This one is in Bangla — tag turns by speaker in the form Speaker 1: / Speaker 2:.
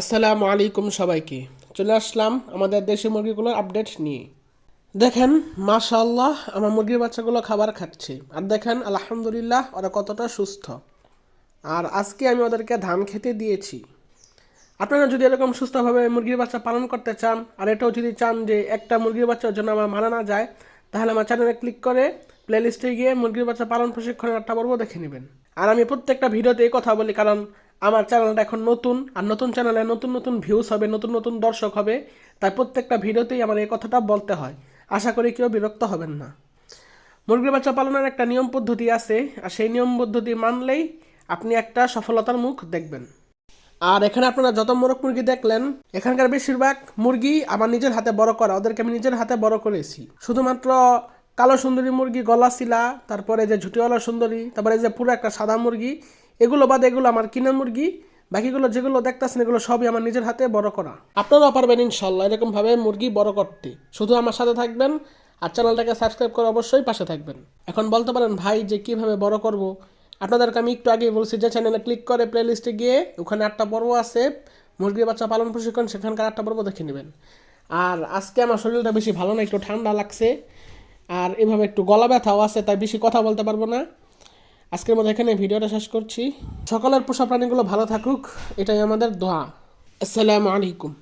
Speaker 1: আসসালামু আলাইকুম সবাইকে। চলে আসলাম আমাদের দেশি মুরগিগুলোর আপডেট নিয়ে। দেখেন, মাশাআল্লাহ, আমার মুরগির বাচ্চাগুলো খাবার খাচ্ছে। আর দেখেন, আলহামদুলিল্লাহ, ওরা কতটা সুস্থ। আর আজকে আমি ওদেরকে ধান খেতে দিয়েছি। আপনারা যদি এরকম সুস্থভাবে মুরগির বাচ্চা পালন করতে চান, আর এটাও যদি চান যে একটা মুরগির বাচ্চার জন্য আমার মারা না যায়, তাহলে আমার চ্যানেলে ক্লিক করে প্লেলিস্টে গিয়ে মুরগির বাচ্চা পালন প্রশিক্ষণের একটা পর্ব দেখে নেবেন। আর আমি প্রত্যেকটা ভিডিওতে এই কথা বলি, কারণ আমার চ্যানেলটা এখন নতুন, আর নতুন চ্যানেলে নতুন নতুন ভিউস হবে, নতুন নতুন দর্শক হবে। তাই প্রত্যেকটা ভিডিওতেই আমার এই কথাটা বলতে হয়। আশা করি কেউ বিরক্ত হবেন না। মুরগির বাচ্চা পালনের একটা নিয়ম পদ্ধতি আছে, আর সেই নিয়ম পদ্ধতি মানলেই আপনি একটা সফলতার মুখ দেখবেন। আর এখানে আপনারা যত মোরগ মুরগি দেখলেন, এখানকার বেশিরভাগ মুরগি আমার নিজের হাতে বড় করা, ওদেরকে আমি নিজের হাতে বড় করেছি। শুধুমাত্র কালো সুন্দরী মুরগি, গলা শিলা, তারপরে যে ঝুটিওয়ালা সুন্দরী, তারপরে যে পুরো একটা সাদা মুরগি, এগুলো বাদে এগুলো আমার কিনা মুরগি। বাকিগুলো যেগুলো দেখতেছেন এগুলো সবই আমার নিজের হাতে বড় করা। আপনারাও পারবেন ইনশাল্লাহ এরকমভাবে মুরগি বড় করতে। শুধু আমার সাথে থাকবেন আর চ্যানেলটাকে সাবস্ক্রাইব করে অবশ্যই পাশে থাকবেন। এখন বলতে পারেন ভাই যে কীভাবে বড় করব। আপনাদেরকে আমি একটু আগেই বলছি যে চ্যানেলে ক্লিক করে প্লে লিস্টে গিয়ে ওখানে একটা পর্ব আছে মুরগির বাচ্চা পালন প্রশিক্ষণ, সেখানকার একটা পর্ব দেখে নেবেন। আর আজকে আমার শরীরটা বেশি ভালো না, একটু ঠান্ডা লাগছে, আর এভাবে একটু গলা ব্যথাও আছে, তাই বেশি কথা বলতে পারবো না। আজকের মতো এখানে ভিডিওটা শেষ করছি। সকলের পোষা প্রাণীগুলো ভালো থাকুক, এটাই আমাদের দোয়া। আসসালামু আলাইকুম।